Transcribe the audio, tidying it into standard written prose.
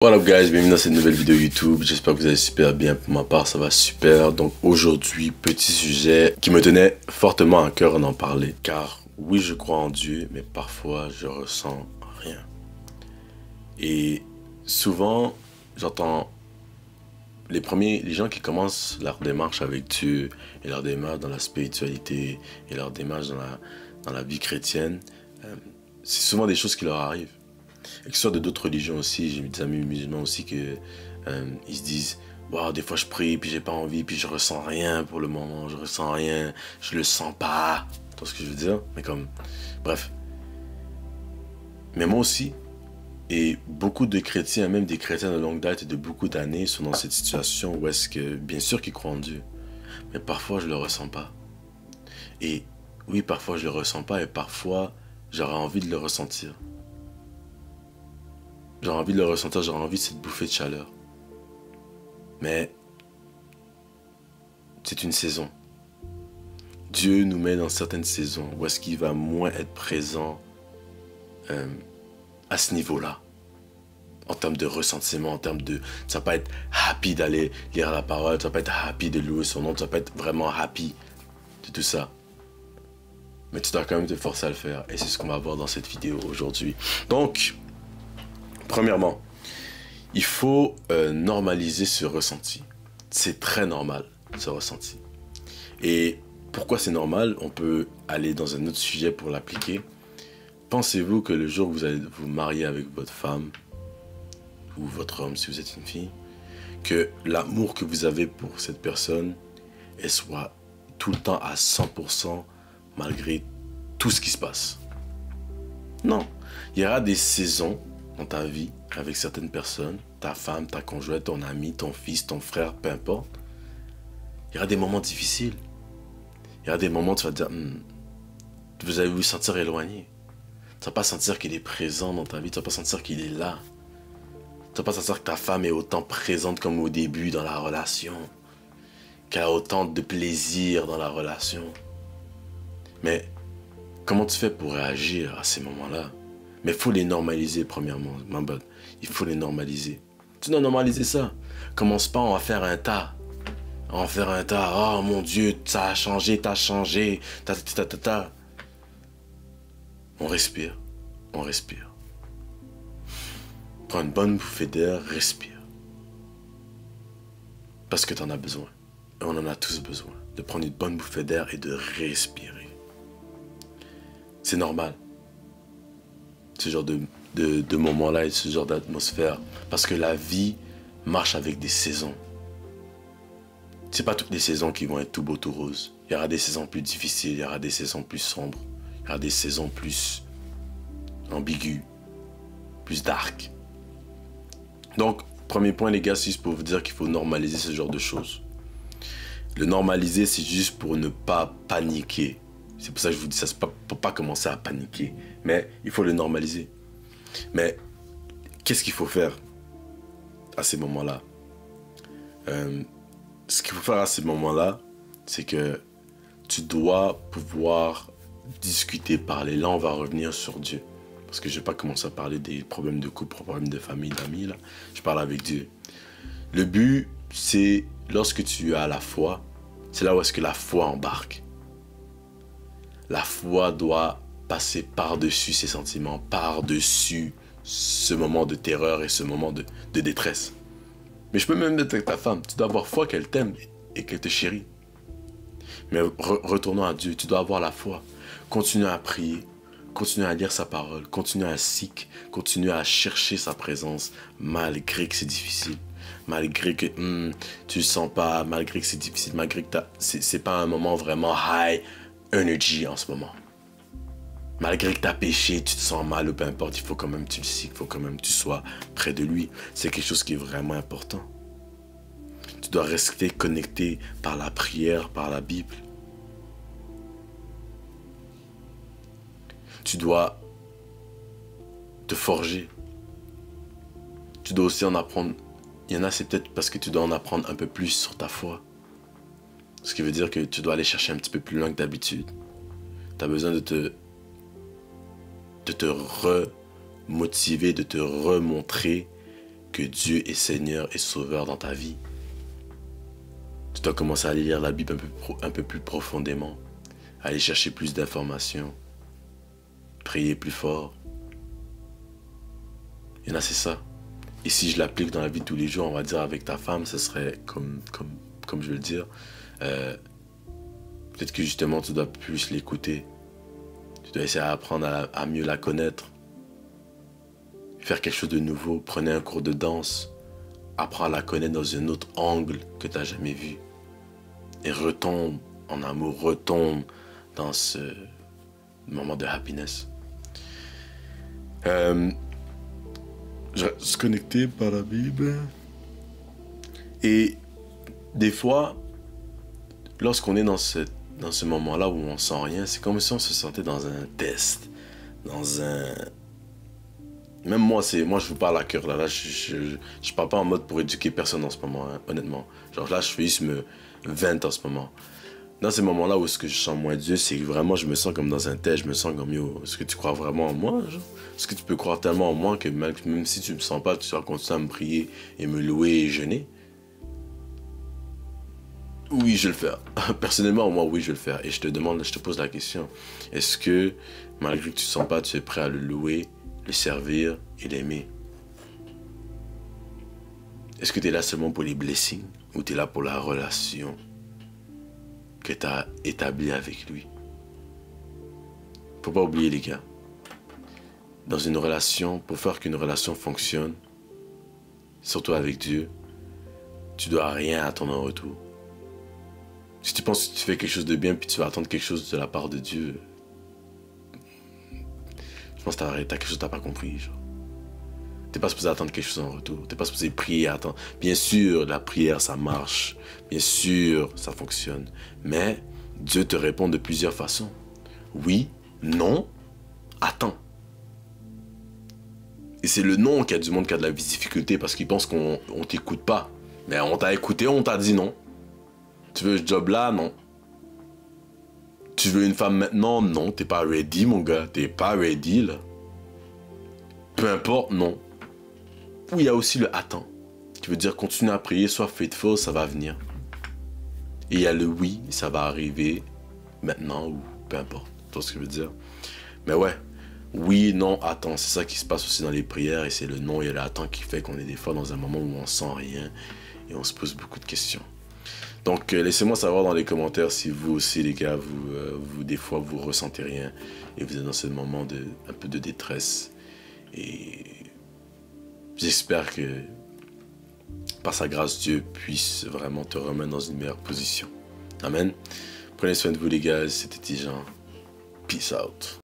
What up guys, bienvenue dans cette nouvelle vidéo YouTube, j'espère que vous allez super bien, pour ma part ça va super. Donc aujourd'hui, petit sujet qui me tenait fortement à cœur d'en parler. Car oui, je crois en Dieu, mais parfois je ressens rien. Et souvent, j'entends les gens qui commencent leur démarche avec Dieu et leur démarche dans la spiritualité et leur démarche dans la vie chrétienne, c'est souvent des choses qui leur arrivent. Et que ce soit de d'autres religions aussi, j'ai des amis musulmans aussi que ils se disent wow, des fois je prie puis j'ai pas envie puis je ressens rien pour le moment, je ressens rien, je le sens pas. Tu vois ce que je veux dire? Mais comme bref. Mais moi aussi, et beaucoup de chrétiens, même des chrétiens de longue date et de beaucoup d'années sont dans cette situation où est-ce que bien sûr qu'ils croient en Dieu, mais parfois je le ressens pas. Et oui, parfois je le ressens pas et parfois j'aurais envie de le ressentir. J'aurais envie de le ressentir, j'aurais envie de cette bouffée de chaleur. Mais c'est une saison. Dieu nous met dans certaines saisons où est-ce qu'il va moins être présent à ce niveau-là. En termes de ressentiment, en termes de... Tu vas pas être happy d'aller lire la parole, tu vas pas être happy de louer son nom, tu vas pas être vraiment happy de tout ça. Mais tu dois quand même te forcer à le faire. Et c'est ce qu'on va voir dans cette vidéo aujourd'hui. Donc... Premièrement, il faut normaliser ce ressenti. C'est très normal, ce ressenti. Et pourquoi c'est normal? On peut aller dans un autre sujet pour l'appliquer. Pensez-vous que le jour où vous allez vous marier avec votre femme, ou votre homme si vous êtes une fille, que l'amour que vous avez pour cette personne, elle soit tout le temps à 100% malgré tout ce qui se passe? Non. Il y aura des saisons dans ta vie avec certaines personnes, ta femme, ta conjointe, ton ami, ton fils, ton frère, peu importe. Il y aura des moments difficiles. Il y aura des moments où tu vas te dire, vous allez vous sentir éloigné. Tu vas pas sentir qu'il est présent dans ta vie, tu vas pas sentir qu'il est là. Tu vas pas sentir que ta femme est autant présente comme au début dans la relation, qu'elle a autant de plaisir dans la relation. Mais comment tu fais pour réagir à ces moments-là? Mais il faut les normaliser premièrement, my bad. Il faut les normaliser. Tu dois normaliser ça. Commence pas à en faire un tas. À en faire un tas. Oh mon Dieu, ça a changé, t'as changé. On respire. On respire. Prends une bonne bouffée d'air, respire. Parce que t'en as besoin. Et on en a tous besoin. De prendre une bonne bouffée d'air et de respirer. C'est normal. Ce genre de moments-là et ce genre d'atmosphère. Parce que la vie marche avec des saisons. C'est pas toutes les saisons qui vont être tout beau, tout rose. Il y aura des saisons plus difficiles, il y aura des saisons plus sombres. Il y aura des saisons plus ambiguës, plus dark. Donc, premier point les gars, c'est juste pour vous dire qu'il faut normaliser ce genre de choses. Le normaliser, c'est juste pour ne pas paniquer. C'est pour ça que je vous dis ça, c'est pas pour pas commencer à paniquer. Mais il faut le normaliser. Mais qu'est-ce qu'il faut faire à ces moments-là? Ce qu'il faut faire à ces moments-là, c'est que tu dois pouvoir discuter, parler. Là, on va revenir sur Dieu. Parce que je ne vais pas commencer à parler des problèmes de couple, problèmes de famille, d'amis. Là, je parle avec Dieu. Le but, c'est lorsque tu as la foi, c'est là où est-ce que la foi embarque. La foi doit passer par-dessus ces sentiments, par-dessus ce moment de terreur et ce moment de détresse. Mais je peux même être avec ta femme. Tu dois avoir foi qu'elle t'aime et qu'elle te chérit. Mais retournons à Dieu. Tu dois avoir la foi. Continue à prier. Continue à lire sa parole. Continue à seek. Continue à chercher sa présence malgré que c'est difficile. Malgré que tu le sens pas. Malgré que c'est difficile. Malgré que c'est pas un moment vraiment high energy en ce moment. Malgré que tu as péché, tu te sens mal ou peu importe, il faut quand même que tu le sais, il faut quand même que tu sois près de lui. C'est quelque chose qui est vraiment important. Tu dois rester connecté par la prière, par la Bible. Tu dois te forger. Tu dois aussi en apprendre. Il y en a, c'est peut-être parce que tu dois en apprendre un peu plus sur ta foi. Ce qui veut dire que tu dois aller chercher un petit peu plus loin que d'habitude. Tu as besoin de te remotiver, de te remontrer que Dieu est Seigneur et Sauveur dans ta vie. Tu dois commencer à aller lire la Bible un peu plus profondément, aller chercher plus d'informations, prier plus fort. Il y en a, c'est ça. Et si je l'applique dans la vie de tous les jours, on va dire avec ta femme, ce serait comme je veux le dire, peut-être que justement tu dois plus l'écouter. Tu dois essayer d'apprendre à mieux la connaître. Faire quelque chose de nouveau, prenez un cours de danse, apprends à la connaître dans un autre angle que tu n'as jamais vu. Et retombe en amour, retombe dans ce moment de happiness. Je reste connecté par la Bible. Et des fois, lorsqu'on est dans ce moment-là où on sent rien, c'est comme si on se sentait dans un test, dans un... Même moi, je vous parle à cœur, là je parle pas en mode pour éduquer personne en ce moment, hein, honnêtement. Genre là, je fais juste me vente en ce moment. Dans ces moments-là où ce que je sens moins Dieu, c'est que vraiment, je me sens comme dans un test, je me sens comme, yo, est-ce que tu crois vraiment en moi, genre? Est-ce que tu peux croire tellement en moi que même si tu me sens pas, tu vas continuer à me prier et me louer et jeûner? Oui, je vais le faire. Personnellement, moi, oui, je vais le faire. Et je te pose la question. Est-ce que, malgré que tu ne sens pas, tu es prêt à le louer, le servir et l'aimer? Est-ce que tu es là seulement pour les blessings ou tu es là pour la relation que tu as établie avec lui? Faut pas oublier, les gars. Dans une relation, pour faire qu'une relation fonctionne, surtout avec Dieu, tu dois rien attendre en retour. Si tu penses que tu fais quelque chose de bien puis tu vas attendre quelque chose de la part de Dieu, je pense que t'as quelque chose que t'as pas compris. T'es pas supposé attendre quelque chose en retour. T'es pas supposé prier, attendre. Bien sûr, la prière, ça marche. Bien sûr, ça fonctionne. Mais Dieu te répond de plusieurs façons. Oui, non, attends. Et c'est le non qu'il y a du monde qui a de la difficulté parce qu'ils pensent qu'on t'écoute pas. Mais on t'a écouté, on t'a dit non. Tu veux ce job là? Non. Tu veux une femme maintenant? Non, t'es pas ready, mon gars. T'es pas ready, là. Peu importe, non. Ou il y a aussi le attends. Qui veut dire continue à prier, sois faithful, ça va venir. Et il y a le oui, ça va arriver maintenant ou peu importe. Tu vois ce que je veux dire? Mais ouais, oui, non, attends. C'est ça qui se passe aussi dans les prières et c'est le non et le attends qui fait qu'on est des fois dans un moment où on sent rien et on se pose beaucoup de questions. Donc, laissez-moi savoir dans les commentaires si vous aussi, les gars, des fois, vous ressentez rien et vous êtes dans ce moment un peu de détresse. Et j'espère que, par sa grâce, Dieu puisse vraiment te remettre dans une meilleure position. Amen. Prenez soin de vous, les gars. C'était Tijan. Peace out.